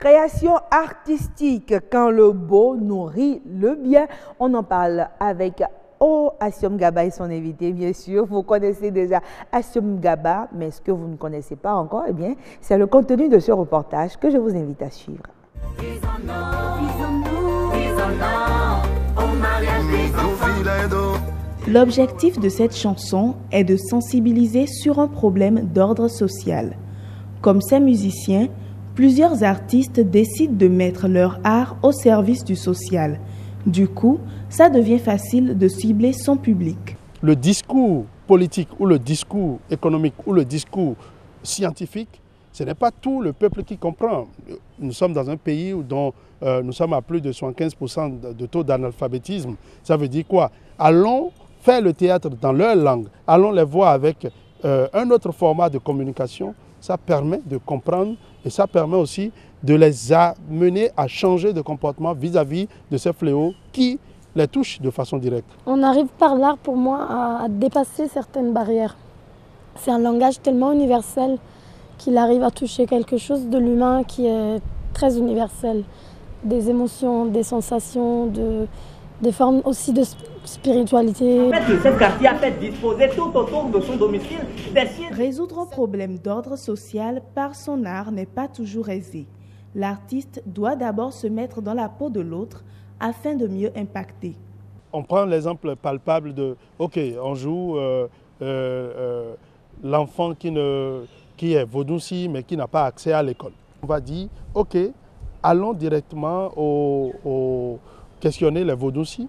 création artistique, quand le beau nourrit le bien. On en parle avec Assiom Gaba et son invité, bien sûr. Vous connaissez déjà Assiom Gaba, mais ce que vous ne connaissez pas encore, eh bien, c'est le contenu de ce reportage que je vous invite à suivre. L'objectif de cette chanson est de sensibiliser sur un problème d'ordre social. Comme ces musiciens, plusieurs artistes décident de mettre leur art au service du social. Du coup, ça devient facile de cibler son public. Le discours politique ou le discours économique ou le discours scientifique, ce n'est pas tout le peuple qui comprend. Nous sommes dans un pays dont nous sommes à plus de 75% de taux d'analphabétisme. Ça veut dire quoi? Allons faire le théâtre dans leur langue, allons les voir avec un autre format de communication. Ça permet de comprendre et ça permet aussi de les amener à changer de comportement vis-à-vis de ces fléaux qui les touchent de façon directe. On arrive par l'art pour moi à dépasser certaines barrières. C'est un langage tellement universel qu'il arrive à toucher quelque chose de l'humain qui est très universel. Des émotions, des sensations, des formes aussi de spiritualité. En fait, le chef-quartier a fait disposer tout autour de son domicile des sièges. Résoudre un problème d'ordre social par son art n'est pas toujours aisé. L'artiste doit d'abord se mettre dans la peau de l'autre afin de mieux impacter. On prend l'exemple palpable de, ok, on joue l'enfant qui est vaudouci mais qui n'a pas accès à l'école. On va dire, ok, allons directement questionner les vaudoucis.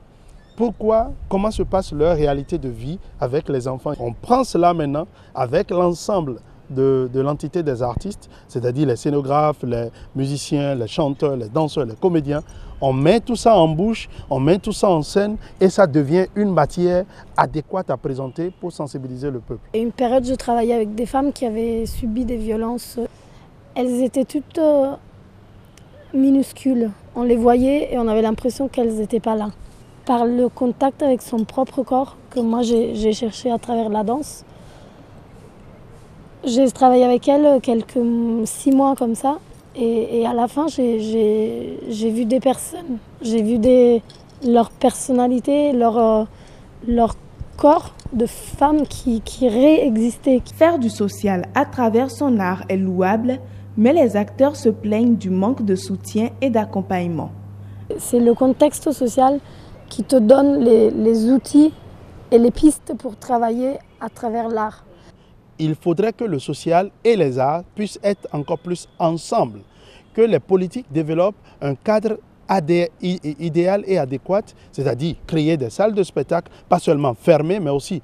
Pourquoi, comment se passe leur réalité de vie avec les enfants? On prend cela maintenant avec l'ensemble de l'entité des artistes, c'est-à-dire les scénographes, les musiciens, les chanteurs, les danseurs, les comédiens. On met tout ça en bouche, on met tout ça en scène et ça devient une matière adéquate à présenter pour sensibiliser le peuple. À une période, je travaillais avec des femmes qui avaient subi des violences. Elles étaient toutes minuscules. On les voyait et on avait l'impression qu'elles n'étaient pas là. Par le contact avec son propre corps que moi j'ai cherché à travers la danse, j'ai travaillé avec elles 6 mois comme ça et à la fin j'ai vu des personnes, j'ai vu leur personnalité, leur corps de femmes qui réexistaient. Faire du social à travers son art est louable, mais les acteurs se plaignent du manque de soutien et d'accompagnement. C'est le contexte social qui te donne les outils et les pistes pour travailler à travers l'art. Il faudrait que le social et les arts puissent être encore plus ensemble, que les politiques développent un cadre idéal et adéquat, c'est-à-dire créer des salles de spectacle, pas seulement fermées, mais aussi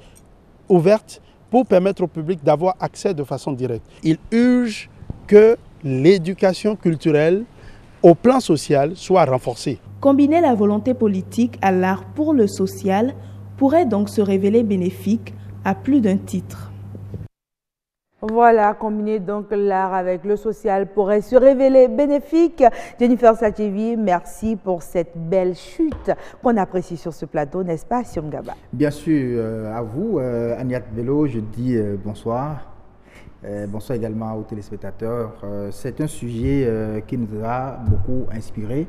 ouvertes, pour permettre au public d'avoir accès de façon directe. Il urge que l'éducation culturelle au plan social soit renforcée. Combiner la volonté politique à l'art pour le social pourrait donc se révéler bénéfique à plus d'un titre. Voilà, combiner donc l'art avec le social pourrait se révéler bénéfique. Jennifer Sachevi, merci pour cette belle chute qu'on apprécie sur ce plateau, n'est-ce pas, Assiom Gaba? Bien sûr, à vous, Agnès Bello, je dis bonsoir. Bonsoir également aux téléspectateurs. C'est un sujet qui nous a beaucoup inspiré,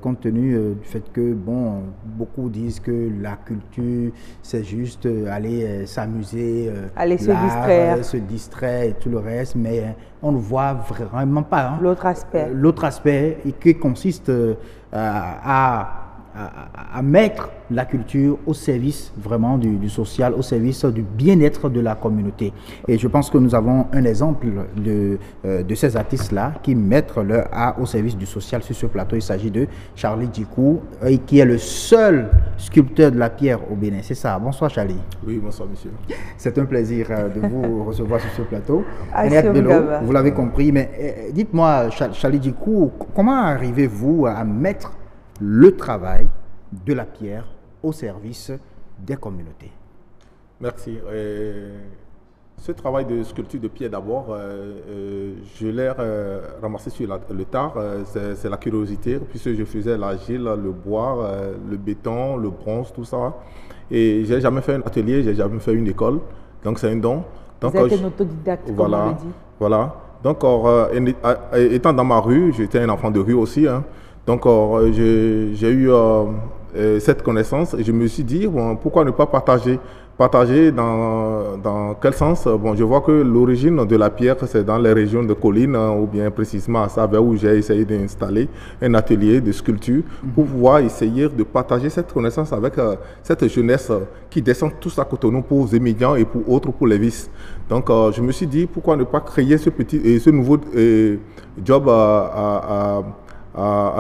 compte tenu du fait que, bon, beaucoup disent que la culture, c'est juste aller s'amuser, aller se distraire et tout le reste, mais on ne voit vraiment pas l'autre aspect. L'autre aspect qui consiste à mettre la culture au service vraiment du social, au service du bien-être de la communauté. Et je pense que nous avons un exemple de ces artistes-là qui mettent leur art au service du social sur ce plateau. Il s'agit de Charlie Djikou, qui est le seul sculpteur de la pierre au Bénin. C'est ça. Bonsoir Charlie. Oui, bonsoir monsieur. C'est un plaisir de vous recevoir sur ce plateau. Assiom Gaba. Vous l'avez compris, mais dites-moi Charlie Djikou, comment arrivez-vous à mettre le travail de la pierre au service des communautés? Merci. Ce travail de sculpture de pierre d'abord, je l'ai ramassé sur le tard, c'est la curiosité, puisque je faisais l'argile, le bois, le béton, le bronze, tout ça. Et j'ai jamais fait un atelier, j'ai jamais fait une école, donc c'est un don. Donc, vous êtes un autodidacte, voilà, comme on le dit. Voilà. Donc, étant dans ma rue, j'étais un enfant de rue aussi, hein. Donc, j'ai eu cette connaissance et je me suis dit, bon, pourquoi ne pas partager? Partager dans quel sens? Bon, je vois que l'origine de la pierre, c'est dans les régions de collines, ou bien précisément à Saverne, où j'ai essayé d'installer un atelier de sculpture pour pouvoir essayer de partager cette connaissance avec cette jeunesse qui descend tous à Cotonou pour Zémilian et pour autres, pour les vis. Donc, je me suis dit, pourquoi ne pas créer ce nouveau job à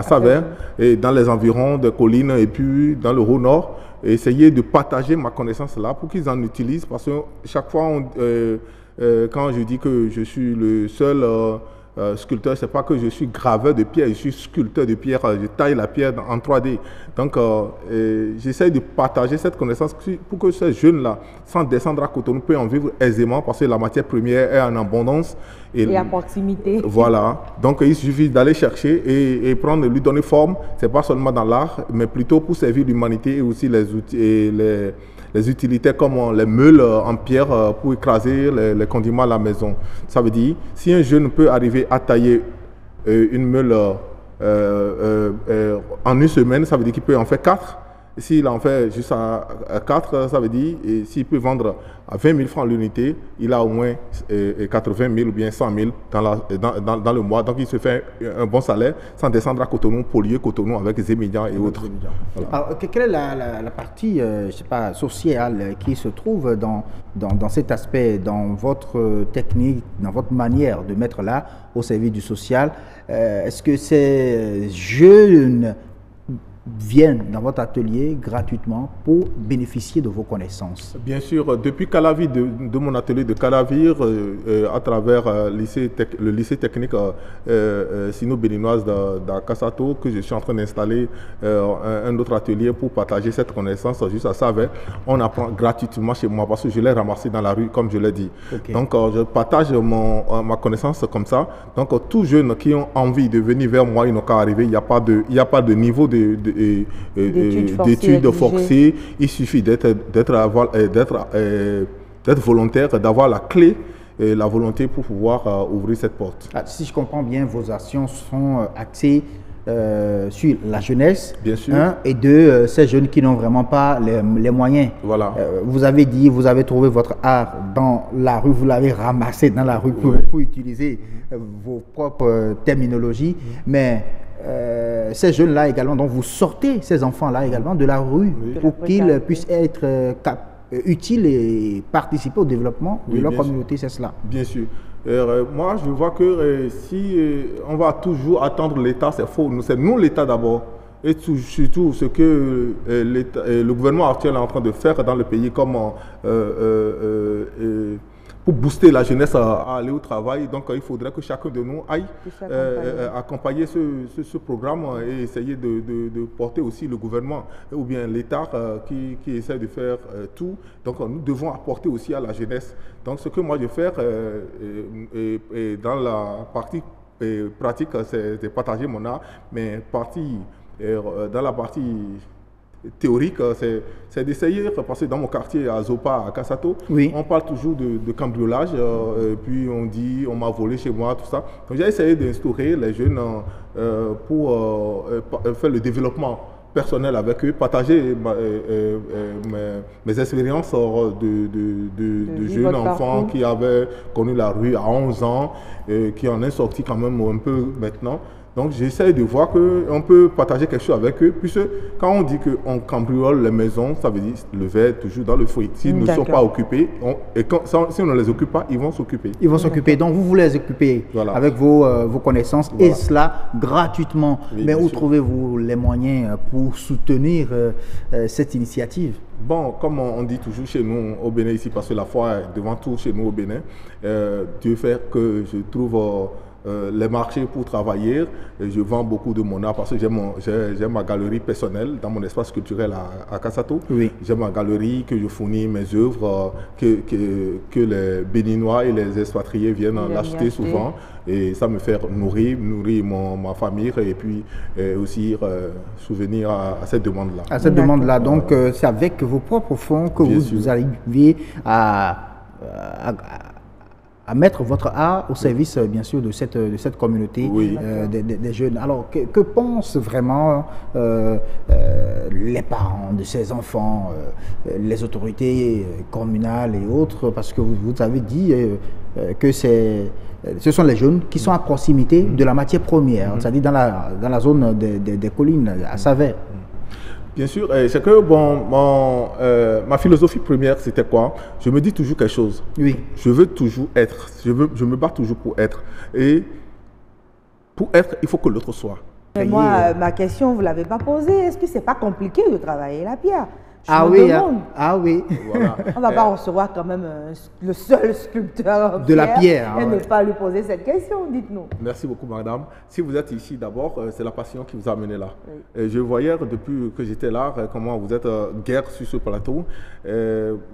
Saverne et dans les environs de collines et puis dans le Haut-Nord, essayer de partager ma connaissance là pour qu'ils en utilisent, parce que chaque fois quand je dis que je suis le seul sculpteur, c'est pas que je suis graveur de pierre, je suis sculpteur de pierre, je taille la pierre en 3D. Donc j'essaie de partager cette connaissance pour que ces jeunes là, sans descendre à Cotonou, puissent en vivre aisément, parce que la matière première est en abondance et à proximité. Voilà, donc il suffit d'aller chercher et prendre, lui donner forme. C'est pas seulement dans l'art, mais plutôt pour servir l'humanité et aussi les outils et les utilités comme les meules en pierre pour écraser les condiments à la maison. Ça veut dire, si un jeune peut arriver à tailler une meule en une semaine, ça veut dire qu'il peut en faire 4. S'il en fait juste à 4, ça veut dire, et s'il peut vendre à 20 000 francs l'unité, il a au moins 80 000 ou bien 100 000 dans le mois. Donc il se fait un bon salaire sans descendre à Cotonou, polluer Cotonou avec Zémilian et autres. Voilà. Alors, quelle est la partie je sais pas, sociale qui se trouve dans cet aspect, dans votre technique, dans votre manière de mettre l'art au service du social? Est-ce que ces jeunes viennent dans votre atelier gratuitement pour bénéficier de vos connaisses? Bien sûr, depuis Calavir, de mon atelier de Calavir, à travers le lycée technique sino-béninoise d'Akasato, que je suis en train d'installer un autre atelier pour partager cette connaissance juste à Saverne. On apprend gratuitement chez moi parce que je l'ai ramassé dans la rue, comme je l'ai dit. Okay. Donc, je partage ma connaissance comme ça. Donc, tous jeunes qui ont envie de venir vers moi, ils n'ont qu'à arriver. Il n'y a pas de niveau d'études forcées. Il suffit d'être volontaire, d'avoir la clé et la volonté pour pouvoir ouvrir cette porte. Si je comprends bien, vos actions sont axées sur la jeunesse, bien sûr, et deux, ces jeunes qui n'ont vraiment pas les moyens. Voilà. Vous avez dit, vous avez trouvé votre art dans la rue, vous l'avez ramassé dans la rue pour utiliser vos propres terminologies, mais ces jeunes-là également, donc vous sortez ces enfants-là également de la rue pour qu'ils puissent être utiles et participer au développement de leur communauté, c'est cela? Bien sûr. Moi, je vois que si on va toujours attendre l'État, c'est faux. C'est nous l'État d'abord. Et surtout ce que le gouvernement actuel est en train de faire dans le pays, comme pour booster la jeunesse à aller au travail. Donc, il faudrait que chacun de nous aille accompagner ce programme et essayer de porter aussi le gouvernement ou bien l'État qui essaie de faire tout. Donc, nous devons apporter aussi à la jeunesse. Donc, ce que moi je vais faire dans la partie pratique, c'est de partager mon art, mais dans la partie théorique, c'est d'essayer, parce que dans mon quartier à Zopa, à Kasato, on parle toujours de cambriolage, puis on m'a volé chez moi, tout ça. Donc j'ai essayé d'instaurer les jeunes pour faire le développement personnel avec eux, partager mes expériences de jeunes enfants qui avaient connu la rue à 11 ans, qui en est sorti quand même un peu maintenant. Donc, j'essaie de voir qu'on peut partager quelque chose avec eux, puisque quand on dit qu'on cambriole les maisons, ça veut dire le verre toujours dans le fruit. S'ils ne sont pas occupés, si on ne les occupe pas, ils vont s'occuper. Ils vont s'occuper. Donc, vous les occuper avec vos connaissances, et cela gratuitement. Mais où trouvez-vous les moyens pour soutenir cette initiative? Bon, comme on dit toujours chez nous au Bénin ici, parce que la foi est devant tout chez nous au Bénin, Dieu fait que je trouve les marchés pour travailler. Je vends beaucoup de mon art parce que j'ai ma galerie personnelle dans mon espace culturel à Kasato. J'ai ma galerie que je fournis mes œuvres, que les Béninois et les expatriés viennent l'acheter souvent. Et ça me fait nourrir ma famille et puis aussi souvenir à cette demande-là. À cette demande-là. Donc, c'est avec vos propres fonds que vous arrivez à à mettre votre art au service, bien sûr, de cette communauté des jeunes. Alors, que pensent vraiment les parents de ces enfants, les autorités communales et autres, parce que vous avez dit que ce sont les jeunes qui sont à proximité de la matière première, c'est-à-dire dans la zone des collines, à Savès. Bien sûr, c'est que ma philosophie première, c'était quoi? Je me dis toujours quelque chose. Oui. Je veux toujours être. Je me bats toujours pour être. Et pour être, il faut que l'autre soit. Mais moi, ma question, vous ne l'avez pas posée. Est-ce que ce n'est pas compliqué de travailler la pierre? Oui. Voilà. On ne va pas recevoir quand même le seul sculpteur de la pierre. Et ne pas lui poser cette question, dites-nous. Merci beaucoup, madame. Si vous êtes ici, d'abord, c'est la passion qui vous a amené là. Oui. Et je voyais depuis que j'étais là, comment vous êtes guère sur ce plateau.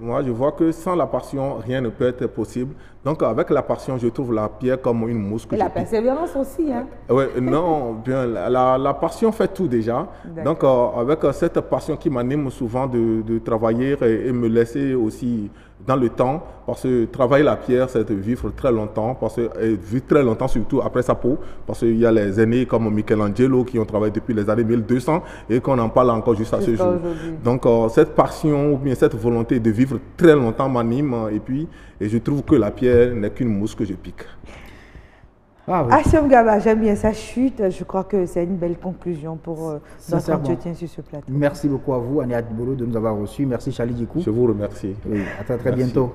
Moi, je vois que sans la passion, rien ne peut être possible. Donc, avec la passion, je trouve la pierre comme une mousse. Et la persévérance aussi, hein? Oui, non, bien, la passion fait tout déjà. Donc, avec cette passion qui m'anime souvent de travailler et me laisser aussi dans le temps, parce que travailler la pierre, c'est de vivre très longtemps, et vivre très longtemps surtout après sa peau, parce qu'il y a les aînés comme Michelangelo qui ont travaillé depuis les années 1200 et qu'on en parle encore juste à ce jour. Donc, cette passion ou bien cette volonté de vivre très longtemps m'anime et je trouve que la pierre n'est qu'une mousse que je pique. Assiom Gaba, j'aime bien sa chute. Je crois que c'est une belle conclusion pour notre entretien sur ce plateau. Merci beaucoup à vous, Ania Dibolo, de nous avoir reçus. Merci, Charlie Djikou. Je vous remercie. Oui, à très bientôt.